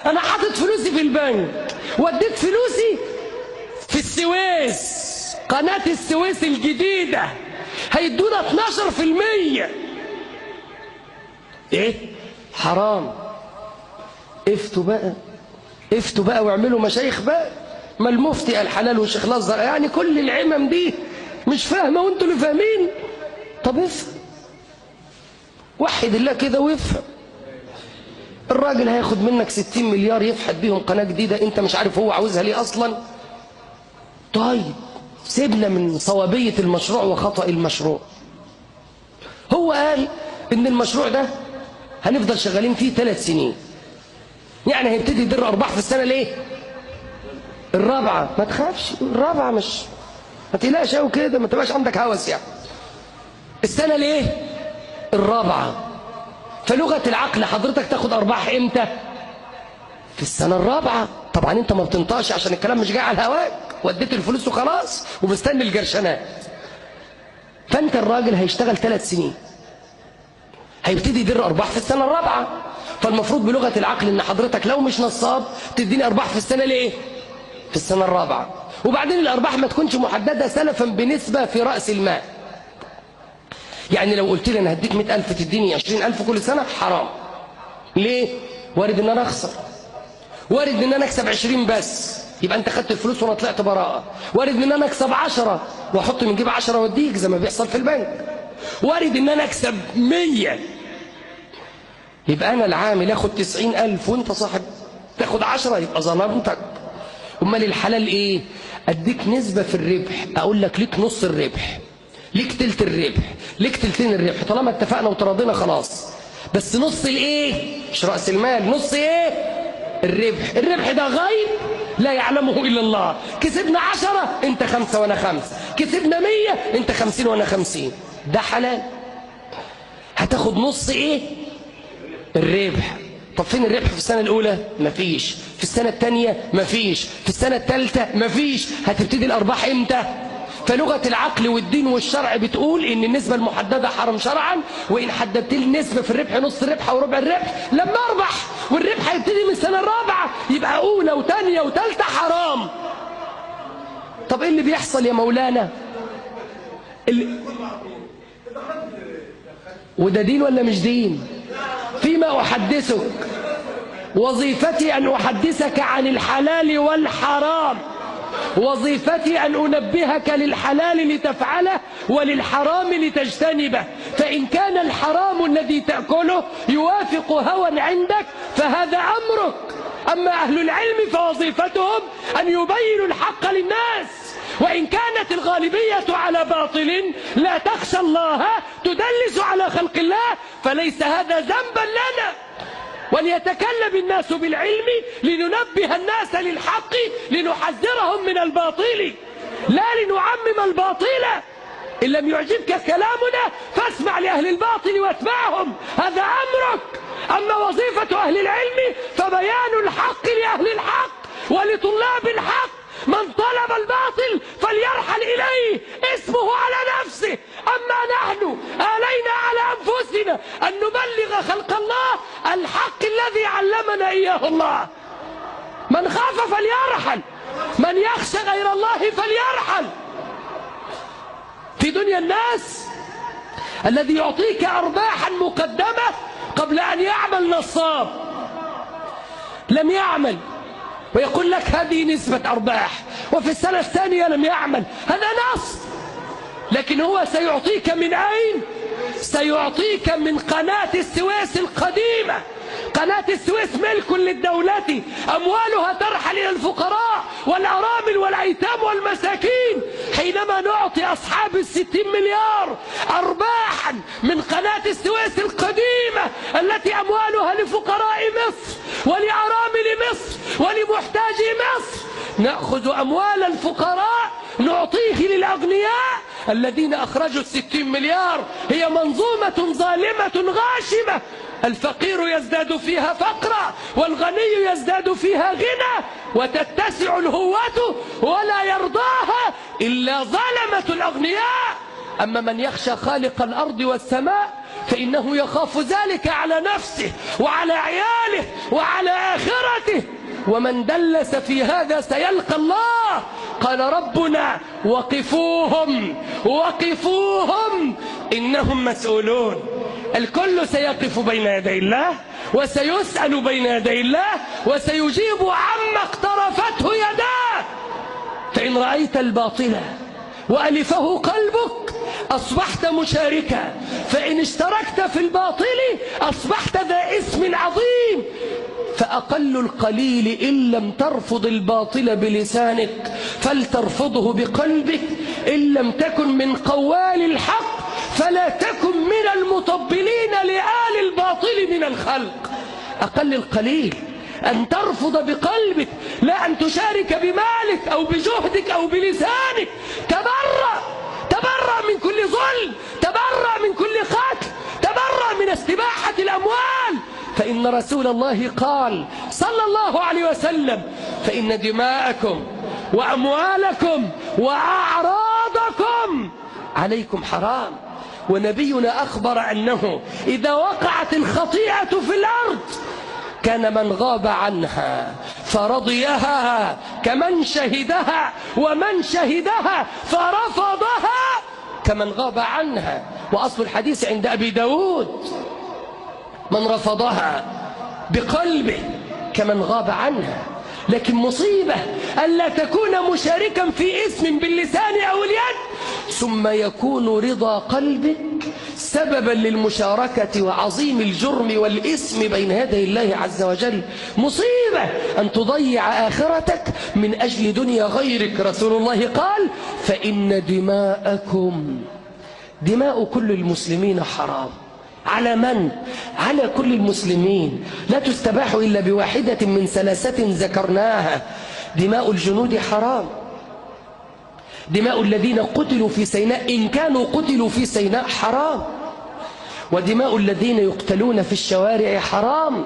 انا حاطط فلوسي في البنك وديت فلوسي في السويس، قناة السويس الجديدة هيدونا 12%. ايه حرام. افتوا بقى، افتوا بقى واعملوا مشايخ بقى. ما المفتي الحلال والشيخ الازهر، يعني كل العمم دي مش فاهمه وانتوا اللي فاهمين. طب افهم، وحد الله كده وافهم. الراجل هياخد منك 60 مليار يفحت بيهم قناه جديده، انت مش عارف هو عاوزها ليه اصلا. طيب سيبنا من صوابيه المشروع وخطأ المشروع. هو قال ان المشروع ده هنفضل شغالين فيه 3 سنين، يعني هيبتدي يدر ارباح في السنه ليه الرابعه. ما تخافش، الرابعه مش، ما تقلقش قوي كده، ما تبقاش عندك هوس يعني. السنه ليه الرابعه. فلغه العقل حضرتك تاخد ارباح امتى؟ في السنه الرابعه. طبعا انت ما بتنطقش عشان الكلام مش جاي على هواك، وديت الفلوس وخلاص ومستني الجرشنات. فانت الراجل هيشتغل 3 سنين، هيبتدي يدر ارباح في السنه الرابعه. فالمفروض بلغه العقل ان حضرتك لو مش نصاب تديني ارباح في السنه ليه في السنه الرابعه. وبعدين الارباح ما تكونش محدده سلفا بنسبه في راس المال. يعني لو قلت لي انا هديك 100,000 تديني 20,000 كل سنه، حرام. ليه؟ وارد ان انا اخسر، وارد ان انا اكسب 20 بس يبقى انت خدت الفلوس وانا طلعت براءه، وارد ان انا اكسب 10 واحط من جيب 10 واديك زي ما بيحصل في البنك، وارد ان انا اكسب 100 يبقى انا العامل اخد 90,000 وانت صاحب تاخد 10، يبقى ظلمتك. امال الحلال ايه؟ اديك نسبه في الربح، اقول لك ليك نص الربح، ليك تلت الربح، ليك تلتين الربح، طالما اتفقنا وتراضينا خلاص. بس نص الايه؟ مش راس المال، نص ايه؟ الربح. الربح ده غيب لا يعلمه الا الله. كسبنا 10 انت 5 وانا 5، كسبنا 100 انت 50 وانا 50، ده حلال. هتاخد نص ايه؟ الربح. طب فين الربح في السنة الأولى؟ مفيش. في السنة الثانية مفيش. في السنة الثالثة مفيش. هتبتدي الأرباح إمتى؟ فلغة العقل والدين والشرع بتقول إن النسبة المحددة حرام شرعا، وإن حددت لي النسبة في الربح نص الربح أو ربع الربح لما أربح، والربح هيبتدي من السنة الرابعة، يبقى أولى وثانية وثالثة حرام. طب إيه اللي بيحصل يا مولانا؟ وده دين ولا مش دين؟ فيما أحدثك، وظيفتي أن أحدثك عن الحلال والحرام، وظيفتي أن أنبهك للحلال لتفعله وللحرام لتجتنبه. فإن كان الحرام الذي تأكله يوافق هوى عندك فهذا أمرك. أما أهل العلم فوظيفتهم أن يبينوا الحق للناس، وإن كانت الغالبية على باطل لا تخشى الله تدلس على خلق الله فليس هذا ذنبا لنا. وليتكلم الناس بالعلم لننبه الناس للحق لنحذرهم من الباطل لا لنعمم الباطل. إن لم يعجبك كلامنا فاسمع لأهل الباطل واتبعهم، هذا أمرك. أما وظيفة أهل العلم فبيان الحق لأهل الحق ولطلاب الحق. من طلب الباطل فليرحل إليه، اسمه على نفسه. أما نحن آلينا على أنفسنا أن نبلغ خلق الله الحق الذي علمنا إياه الله. من خاف فليرحل، من يخشى غير الله فليرحل. في دنيا الناس الذي يعطيك أرباحا مقدمة قبل أن يعمل نصاب، لم يعمل ويقول لك هذه نسبة أرباح، وفي السنة الثانية لم يعمل، هذا نصب. لكن هو سيعطيك من أين؟ سيعطيك من قناة السويس القديمة. قناة السويس ملك للدولة، أموالها ترحل إلى الفقراء والأرامل والأيتام والمساكين. حينما نعطي أصحاب 60 مليار أرباحا من قناة السويس القديمة التي أموالها لفقراء مصر ولأرامل مصر ولمحتاجي مصر، نأخذ أموال الفقراء نعطيه للأغنياء الذين أخرجوا 60 مليار. هي منظومة ظالمة غاشمة، الفقير يزداد فيها فقرا والغني يزداد فيها غنى، وتتسع الهوة ولا يرضاها إلا ظلمة الأغنياء. أما من يخشى خالق الأرض والسماء فإنه يخاف ذلك على نفسه وعلى عياله وعلى آخرته. ومن دلس في هذا سيلقى الله. قال ربنا: وقفوهم وقفوهم إنهم مسؤولون. الكل سيقف بين يدي الله، وسيسأل بين يدي الله، وسيجيب عما اقترفته يداه. فإن رأيت الباطل وألفه قلبك أصبحت مشاركا، فإن اشتركت في الباطل أصبحت ذا اسم عظيم. فأقل القليل إن لم ترفض الباطل بلسانك فلترفضه بقلبك. إن لم تكن من قوال الحق فلا تكن من المطبلين لآل الباطل من الخلق. أقل القليل أن ترفض بقلبك، لا أن تشارك بمالك أو بجهدك أو بلسانك. تبرأ من كل ظلم، تبرأ من كل قتل، تبرأ من استباحة الأموال. فإن رسول الله قال صلى الله عليه وسلم: فإن دماءكم وأموالكم وأعراضكم عليكم حرام. ونبينا أخبر أنه إذا وقعت الخطيئة في الأرض كان من غاب عنها فرضيها كمن شهدها، ومن شهدها فرفضها كمن غاب عنها. وأصل الحديث عند أبي داود: من رفضها بقلبه كمن غاب عنها. لكن مصيبة ألا تكون مشاركا في اسم باللسان أو اليد ثم يكون رضا قلبك سببا للمشاركة وعظيم الجرم والإثم بين يدي الله عز وجل. مصيبة أن تضيع آخرتك من أجل دنيا غيرك. رسول الله قال: فإن دماءكم، دماء كل المسلمين حرام. على من؟ على كل المسلمين، لا تستباح إلا بواحدة من ثلاثة ذكرناها. دماء الجنود حرام، دماء الذين قتلوا في سيناء إن كانوا قتلوا في سيناء حرام، ودماء الذين يقتلون في الشوارع حرام،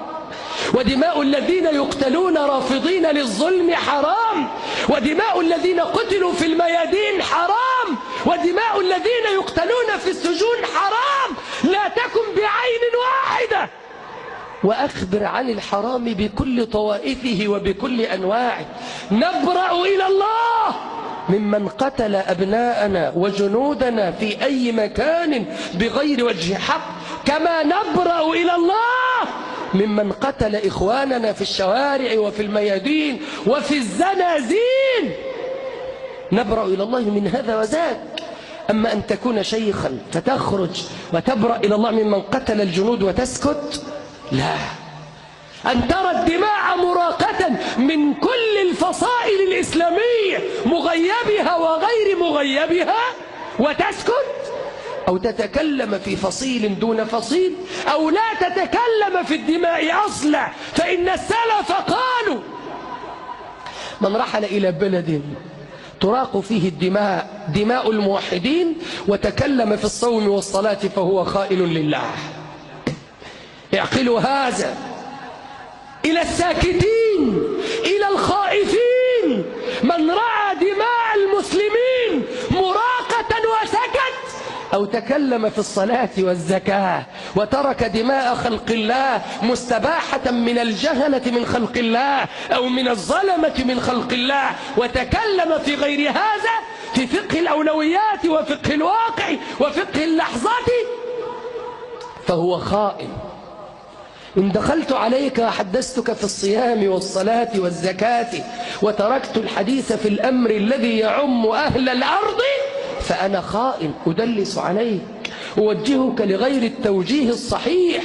ودماء الذين يقتلون رافضين للظلم حرام، ودماء الذين قتلوا في الميادين حرام، ودماء الذين يقتلون في السجون حرام. لا تكن بعين واحدة. وأخبر عن الحرام بكل طوائفه وبكل أنواعه. نبرأ إلى الله ممن قتل أبناءنا وجنودنا في أي مكان بغير وجه حق، كما نبرأ إلى الله ممن قتل إخواننا في الشوارع وفي الميادين وفي الزنازين. نبرأ إلى الله من هذا وذاك. أما أن تكون شيخا فتخرج وتبرأ إلى الله ممن قتل الجنود وتسكت، لا. أن ترى الدماء مراقة من كل الفصائل الإسلامية مغيبها وغير مغيبها وتسكت، أو تتكلم في فصيل دون فصيل، أو لا تتكلم في الدماء أصلا. فإن السلف قالوا: من رحل إلى بلد تراق فيه الدماء، دماء الموحدين، وتكلم في الصوم والصلاة فهو خائن لله. اعقلوا هذا. إلى الساكتين، إلى الخائفين. من رأى دماء المسلمين مراقة وسكت، أو تكلم في الصلاة والزكاة وترك دماء خلق الله مستباحة من الجهلة من خلق الله أو من الظلمة من خلق الله، وتكلم في غير هذا، في فقه الأولويات وفقه الواقع وفقه اللحظة، فهو خائن. إن دخلت عليك وحدثتك في الصيام والصلاة والزكاة وتركت الحديث في الأمر الذي يعم أهل الأرض فأنا خائن، أدلس عليك، أوجهك لغير التوجيه الصحيح.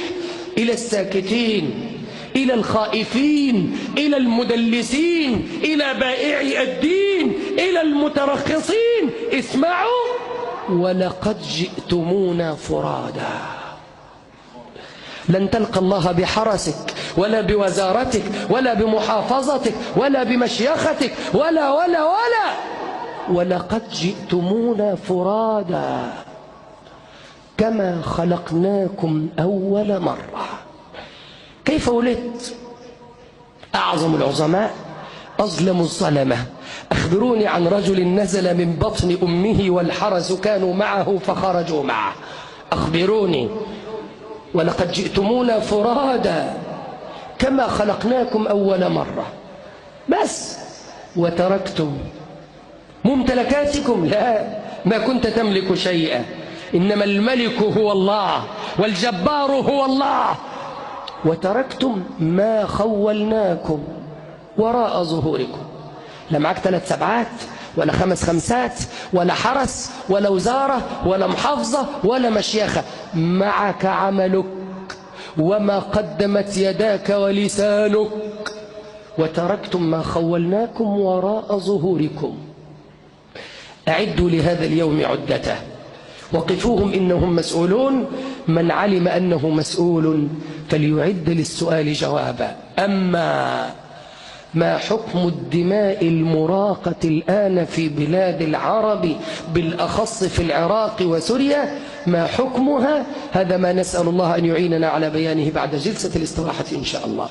إلى الساكتين، إلى الخائفين، إلى المدلسين، إلى بائعي الدين، إلى المترخصين: اسمعوا، ولقد جئتمونا فرادا. لن تلقى الله بحرسك ولا بوزارتك ولا بمحافظتك ولا بمشيختك ولا ولقد جئتمونا فرادا كما خلقناكم أول مرة. كيف ولدت؟ أعظم العظماء أظلم الظلمة. أخبروني عن رجل نزل من بطن أمه والحرس كانوا معه فخرجوا معه. أخبروني ولقد جئتمونا فرادا كما خلقناكم أول مرة. بس وتركتم ممتلكاتكم، لا، ما كنت تملك شيئا، إنما الملك هو الله والجبار هو الله. وتركتم ما خولناكم وراء ظهوركم. لا معك 3 سبعات ولا 5 خمسات ولا حرس ولا وزارة ولا محافظة ولا مشيخة، معك عملك وما قدمت يداك ولسانك. وتركتم ما خولناكم وراء ظهوركم. أعدوا لهذا اليوم عدته، وقفوهم إنهم مسؤولون. من علم أنه مسؤول فليعد للسؤال جوابا. أما ما حكم الدماء المراقة الآن في بلاد العرب، بالأخص في العراق وسوريا، ما حكمها؟ هذا ما نسأل الله أن يعيننا على بيانه بعد جلسة الاستراحة إن شاء الله.